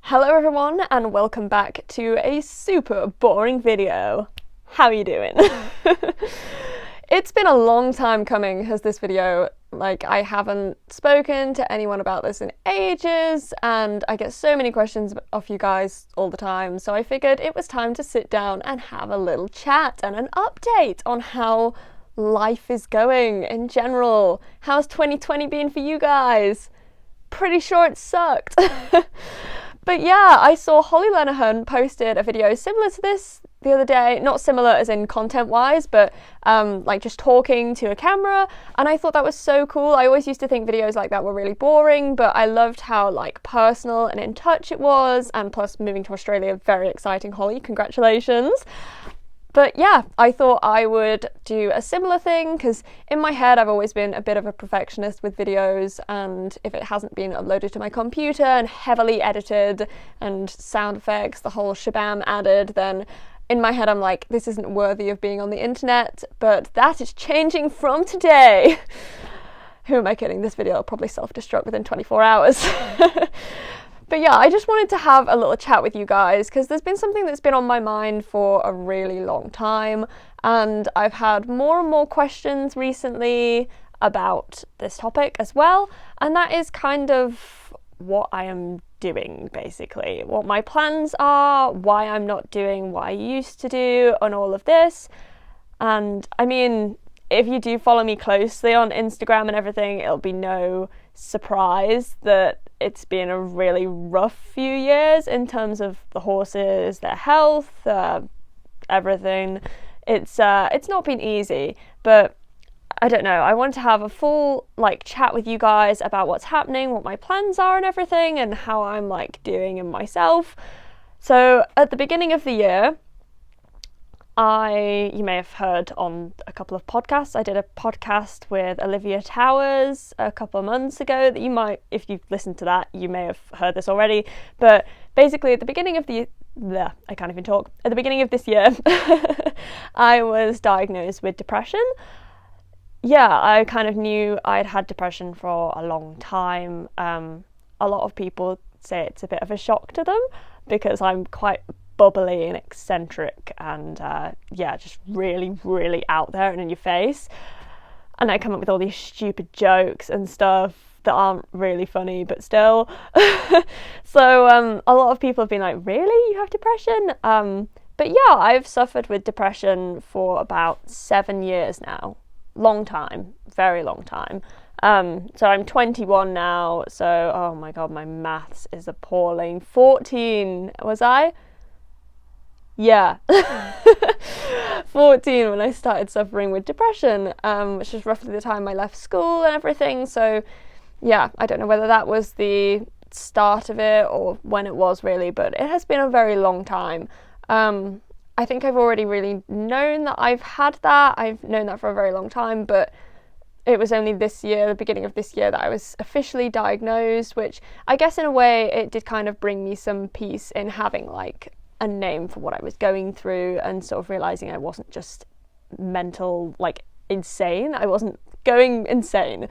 Hello everyone and welcome back to a super boring video. How are you doing? It's been a long time coming, has this video. I haven't spoken to anyone about this in ages and I get so many questions off you guys all the time, so I figured it was time to sit down and have a little chat and an update on how life is going in general. How's 2020 been for you guys? Pretty sure it sucked. But yeah, I saw Holly Lenehan posted a video similar to this the other day. Not similar as in content-wise, but just talking to a camera, and I thought that was so cool. I always used to think videos like that were really boring, but I loved how personal and in touch it was, and plus moving to Australia, very exciting. Holly, congratulations. But yeah, I thought I would do a similar thing because in my head I've always been a bit of a perfectionist with videos, and if it hasn't been uploaded to my computer and heavily edited and sound effects, the whole shabam added, then in my head I'm like, this isn't worthy of being on the internet. But that is changing from today. Who am I kidding? This video will probably self-destruct within 24 hours. But yeah, I just wanted to have a little chat with you guys because there's been something that's been on my mind for a really long time, and I've had more and more questions recently about this topic as well, and that is kind of what I am doing, basically. What my plans are, why I'm not doing what I used to do, and all of this. And I mean, if you do follow me closely on Instagram and everything, it'll be no surprise that it's been a really rough few years in terms of the horses, their health, everything. It's not been easy, but I don't know. I want to have a full chat with you guys about what's happening, what my plans are and everything, and how I'm doing in myself. So at the beginning of the year, you may have heard on a couple of podcasts, I did a podcast with Olivia Towers a couple of months ago that you might, if you've listened to that, you may have heard this already. But basically at the beginning of I can't even talk. At the beginning of this year, I was diagnosed with depression. Yeah, I kind of knew I'd had depression for a long time. A lot of people say it's a bit of a shock to them because I'm quite bubbly and eccentric and just really out there and in your face, and I come up with all these stupid jokes and stuff that aren't really funny but still. So a lot of people have been like, really, you have depression? But yeah, I've suffered with depression for about 7 years now. Long time, very long time. So I'm 21 now, so oh my god, my maths is appalling. 14 was I? Yeah, 14 when I started suffering with depression, which is roughly the time I left school and everything. So yeah, I don't know whether that was the start of it or when it was really, but it has been a very long time. I think I've already really known that I've had that. I've known that for a very long time, but it was only this year, the beginning of this year, that I was officially diagnosed, which I guess in a way it did kind of bring me some peace in having a name for what I was going through and sort of realising I wasn't just mental, insane. I wasn't going insane.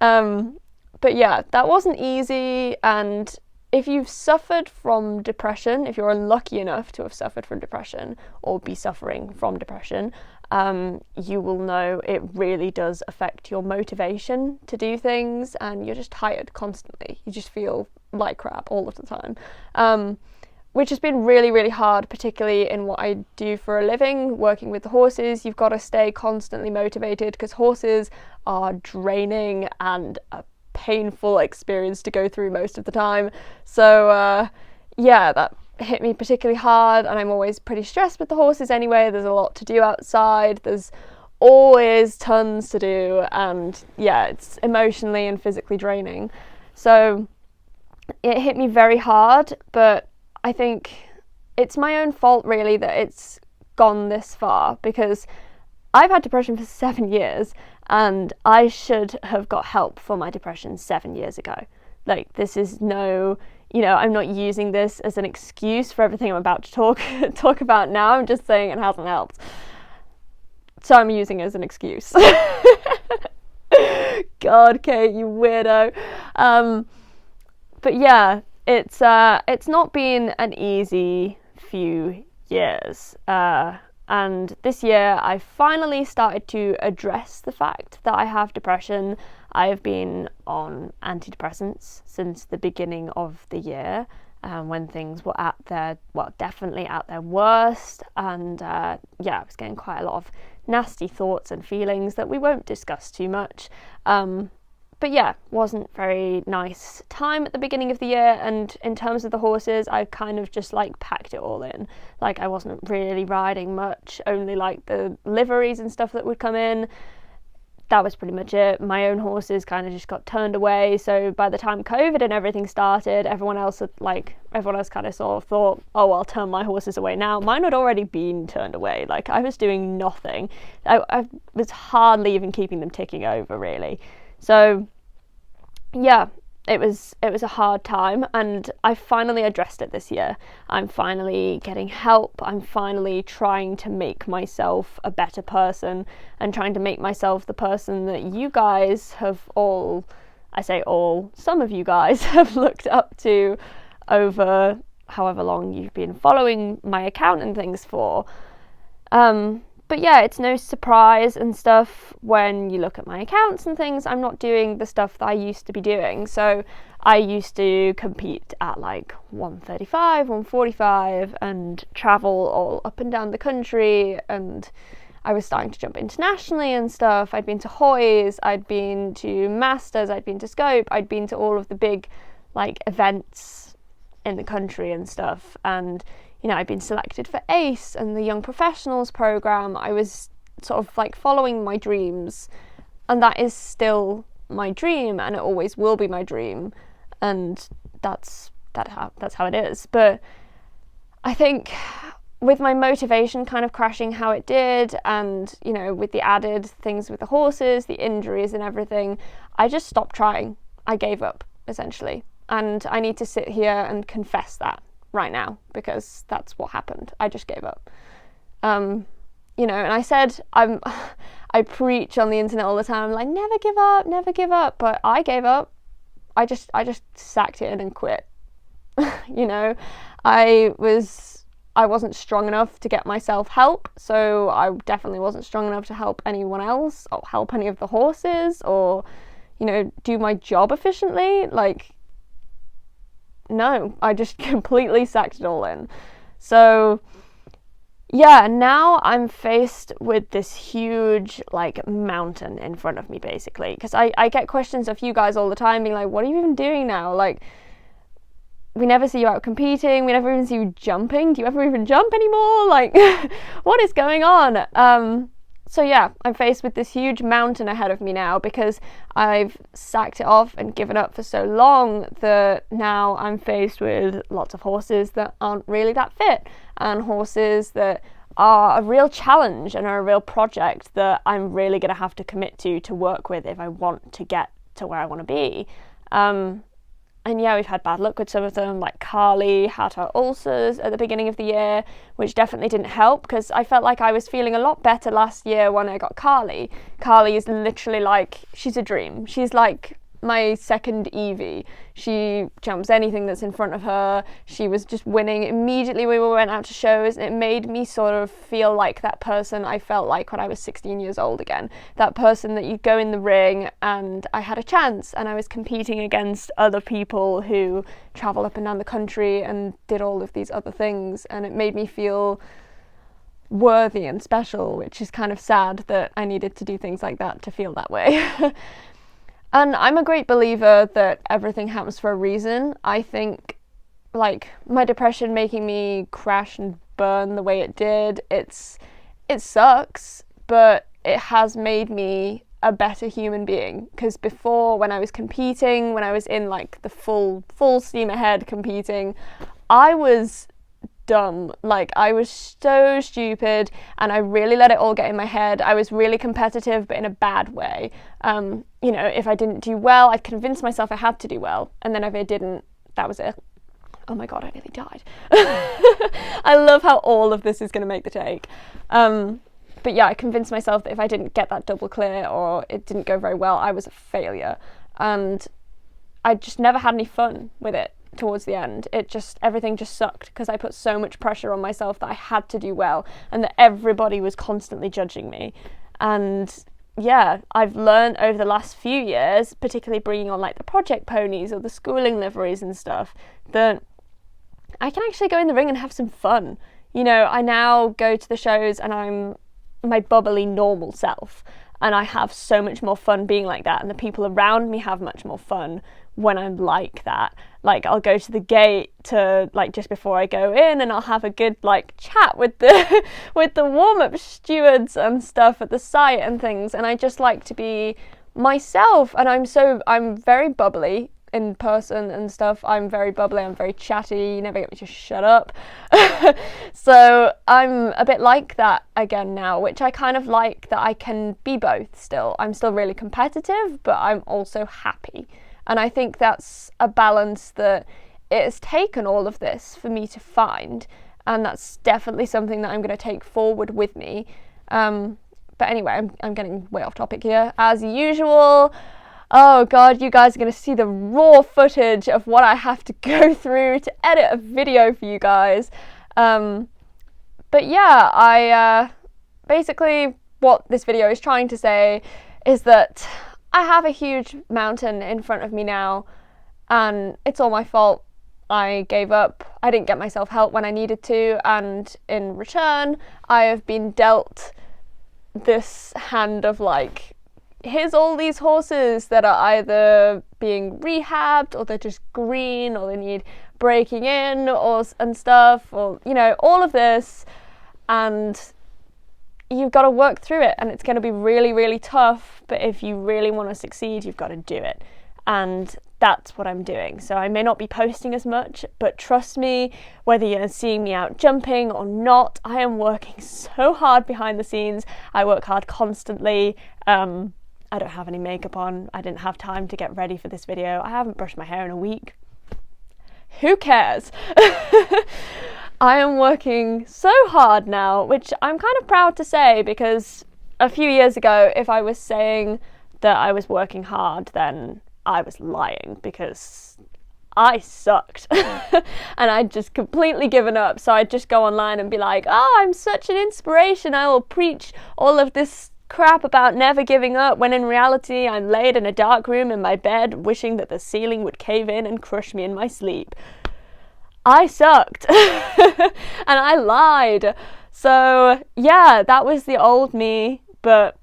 But yeah, that wasn't easy, and if you've suffered from depression, if you're unlucky enough to have suffered from depression or be suffering from depression, you will know it really does affect your motivation to do things, and you're just tired constantly. You just feel like crap all of the time. Which has been really hard, particularly in what I do for a living, working with the horses. You've got to stay constantly motivated because horses are draining and a painful experience to go through most of the time. So yeah, that hit me particularly hard, and I'm always pretty stressed with the horses anyway. There's a lot to do outside. There's always tons to do, and yeah, it's emotionally and physically draining. So it hit me very hard, but I think it's my own fault really that it's gone this far, because I've had depression for 7 years and I should have got help for my depression 7 years ago. This is no, I'm not using this as an excuse for everything I'm about to talk about now. I'm just saying it hasn't helped. So I'm using it as an excuse. God, Kate, you weirdo. But yeah, it's not been an easy few years. And this year I finally started to address the fact that I have depression. I have been on antidepressants since the beginning of the year, when things were definitely at their worst. And I was getting quite a lot of nasty thoughts and feelings that we won't discuss too much. But yeah, wasn't very nice time at the beginning of the year. And in terms of the horses, I kind of just like packed it all in. Like, I wasn't really riding much, only like the liveries and stuff that would come in. That was pretty much it. My own horses kind of just got turned away. So by the time COVID and everything started, everyone else kind of sort of thought, oh, I'll turn my horses away now. Mine had already been turned away. Like, I was doing nothing. I was hardly even keeping them ticking over, really. So yeah, it was a hard time, and I finally addressed it this year. I'm finally getting help. I'm finally trying to make myself a better person and trying to make myself the person that you guys have all, I say all, some of you guys have looked up to over however long you've been following my account and things for. But yeah, it's no surprise and stuff when you look at my accounts and things. I'm not doing the stuff that I used to be doing. So I used to compete at like 135, 145 and travel all up and down the country, and I was starting to jump internationally and stuff. I'd been to Hoys, I'd been to Masters, I'd been to Scope, I'd been to all of the big like events in the country and stuff. And you know, I'd been selected for ACE and the Young Professionals program. I was sort of like following my dreams, and that is still my dream, and it always will be my dream, and that's how it is. But I think with my motivation kind of crashing how it did, and you know, with the added things with the horses, the injuries and everything, I just stopped trying. I gave up, essentially, and I need to sit here and confess that right now, because that's what happened. I just gave up. You know, and I said, I preach on the internet all the time, like, never give up, but I gave up. I just sacked it in and quit. You know, I wasn't strong enough to get myself help, so I definitely wasn't strong enough to help anyone else or help any of the horses or, you know, do my job efficiently. Like, no, I just completely sacked it all in. So yeah, now I'm faced with this huge like mountain in front of me, basically, because I get questions of you guys all the time being like, what are you even doing now? Like, we never see you out competing, we never even see you jumping. Do you ever even jump anymore? Like, what is going on? So yeah, I'm faced with this huge mountain ahead of me now, because I've sacked it off and given up for so long that now I'm faced with lots of horses that aren't really that fit, and horses that are a real challenge and are a real project that I'm really going to have to commit to work with if I want to get to where I want to be. And yeah, we've had bad luck with some of them, like Carly had her ulcers at the beginning of the year, which definitely didn't help, because I felt like I was feeling a lot better last year when I got Carly. Carly is literally like, she's a dream. She's like my second Evie. She jumps anything that's in front of her. She was just winning immediately when we went out to shows, and it made me sort of feel like that person I felt like when I was 16 years old again. That person that you go in the ring and I had a chance, and I was competing against other people who travel up and down the country and did all of these other things, and it made me feel worthy and special, which is kind of sad that I needed to do things like that to feel that way. And I'm a great believer that everything happens for a reason. I think, like, my depression making me crash and burn the way it did, it sucks, but it has made me a better human being. Because before, when I was competing, when I was in like the full steam ahead competing, I was dumb. Like, I was so stupid, and I really let it all get in my head. I was really competitive, but in a bad way. You know, if I didn't do well, I'd convince myself I had to do well, and then if I didn't, that was it. Oh my god, I nearly died. I love how all of this is going to make the take. But yeah, I convinced myself that if I didn't get that double clear or it didn't go very well, I was a failure, and I just never had any fun with it. towards the end. Everything just sucked because I put so much pressure on myself that I had to do well and that everybody was constantly judging me. And yeah, I've learned over the last few years, particularly bringing on like the project ponies or the schooling liveries and stuff, that I can actually go in the ring and have some fun. You know, I now go to the shows and I'm my bubbly normal self, and I have so much more fun being like that, and the people around me have much more fun when I'm like that. Like, I'll go to the gate to, like, just before I go in, and I'll have a good, like, chat with the with the warm-up stewards and stuff at the site and things, and I just like to be myself, and I'm very bubbly in person and stuff. I'm very bubbly, I'm very chatty, you never get me to shut up. So I'm a bit like that again now, which I kind of like, that I can be both still. I'm still really competitive, but I'm also happy. And I think that's a balance that it has taken all of this for me to find. And that's definitely something that I'm going to take forward with me. But anyway, I'm getting way off topic here. As usual, oh God, you guys are going to see the raw footage of what I have to go through to edit a video for you guys. But yeah, I basically what this video is trying to say is that I have a huge mountain in front of me now, and it's all my fault. I gave up. I didn't get myself help when I needed to, and in return, I have been dealt this hand of, like, here's all these horses that are either being rehabbed, or they're just green, or they need breaking in, and stuff, or, you know, all of this, and you've got to work through it, and it's going to be really, really tough, but if you really want to succeed, you've got to do it, and that's what I'm doing. So I may not be posting as much, but trust me, whether you're seeing me out jumping or not, I am working so hard behind the scenes. I work hard constantly. I don't have any makeup on. I didn't have time to get ready for this video. I haven't brushed my hair in a week. Who cares? I am working so hard now, which I'm kind of proud to say, because a few years ago, if I was saying that I was working hard, then I was lying, because I sucked and I'd just completely given up. So I'd just go online and be like, oh, I'm such an inspiration. I will preach all of this crap about never giving up, when in reality I'm laid in a dark room in my bed wishing that the ceiling would cave in and crush me in my sleep. I sucked and I lied. So yeah, that was the old me, but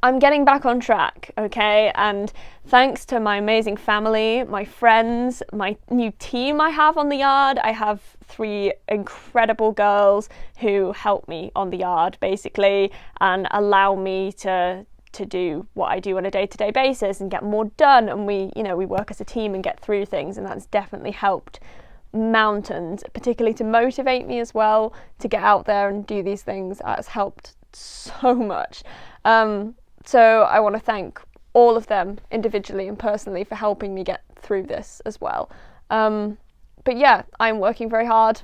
I'm getting back on track, okay? And thanks to my amazing family, my friends, my new team I have on the yard. I have 3 incredible girls who help me on the yard, basically, and allow me to do what I do on a day-to-day basis and get more done. And we work as a team and get through things, and that's definitely helped mountains, particularly to motivate me as well, to get out there and do these things. That has helped so much. So I want to thank all of them individually and personally for helping me get through this as well. But yeah, I'm working very hard,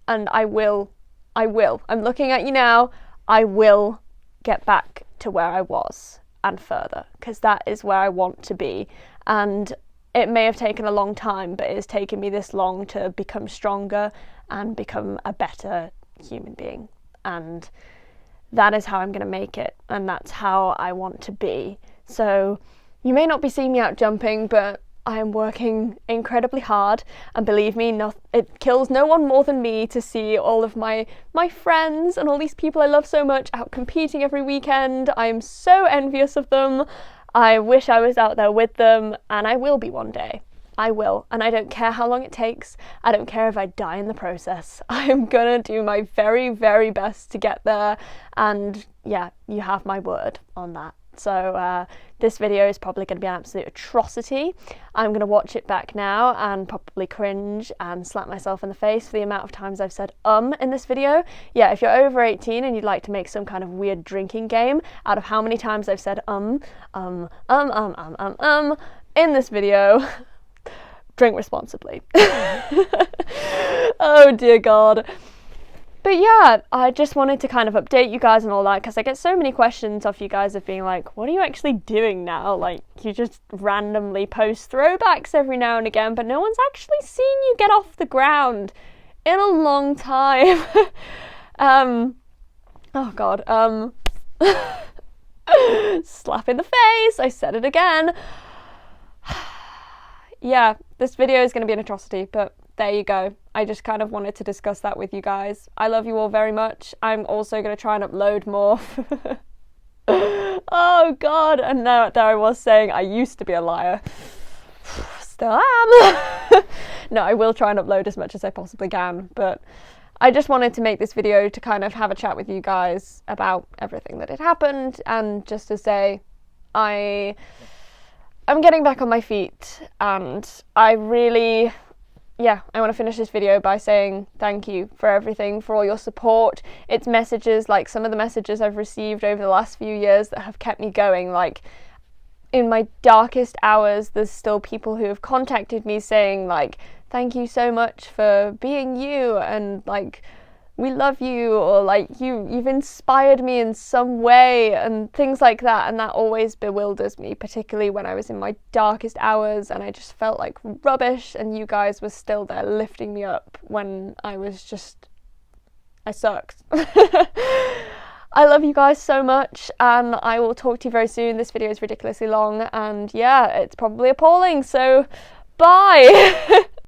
and I will. I'm looking at you now. I will get back to where I was and further, because that is where I want to be. And it may have taken a long time, but it has taken me this long to become stronger and become a better human being. And that is how I'm going to make it, and that's how I want to be. So you may not be seeing me out jumping, but I am working incredibly hard, and believe me, it kills no one more than me to see all of my friends and all these people I love so much out competing every weekend. I am so envious of them. I wish I was out there with them, and I will be one day. I will, and I don't care how long it takes. I don't care if I die in the process. I'm gonna do my very, very best to get there, and yeah, you have my word on that. So this video is probably going to be an absolute atrocity. I'm going to watch it back now and probably cringe and slap myself in the face for the amount of times I've said in this video. Yeah, if you're over 18 and you'd like to make some kind of weird drinking game out of how many times I've said in this video, drink responsibly. Oh dear God. But yeah, I just wanted to kind of update you guys and all that, because I get so many questions off you guys of being like, what are you actually doing now? Like, you just randomly post throwbacks every now and again, but no one's actually seen you get off the ground in a long time. Oh god, slap in the face, I said it again. Yeah, this video is going to be an atrocity, but there you go. I just kind of wanted to discuss that with you guys. I love you all very much. I'm also going to try and upload more. Oh god, and now there I was saying I used to be a liar. Still am. No, I will try and upload as much as I possibly can, but I just wanted to make this video to kind of have a chat with you guys about everything that had happened, and just to say I'm getting back on my feet, and I want to finish this video by saying thank you for everything, for all your support. It's messages, like some of the messages I've received over the last few years that have kept me going. Like, in my darkest hours, there's still people who have contacted me saying, like, thank you so much for being you, and like, we love you, or like, you've inspired me in some way, and things like that. And that always bewilders me, particularly when I was in my darkest hours and I just felt like rubbish, and you guys were still there lifting me up when I sucked. I love you guys so much, and I will talk to you very soon. This video is ridiculously long, and yeah, it's probably appalling, so bye.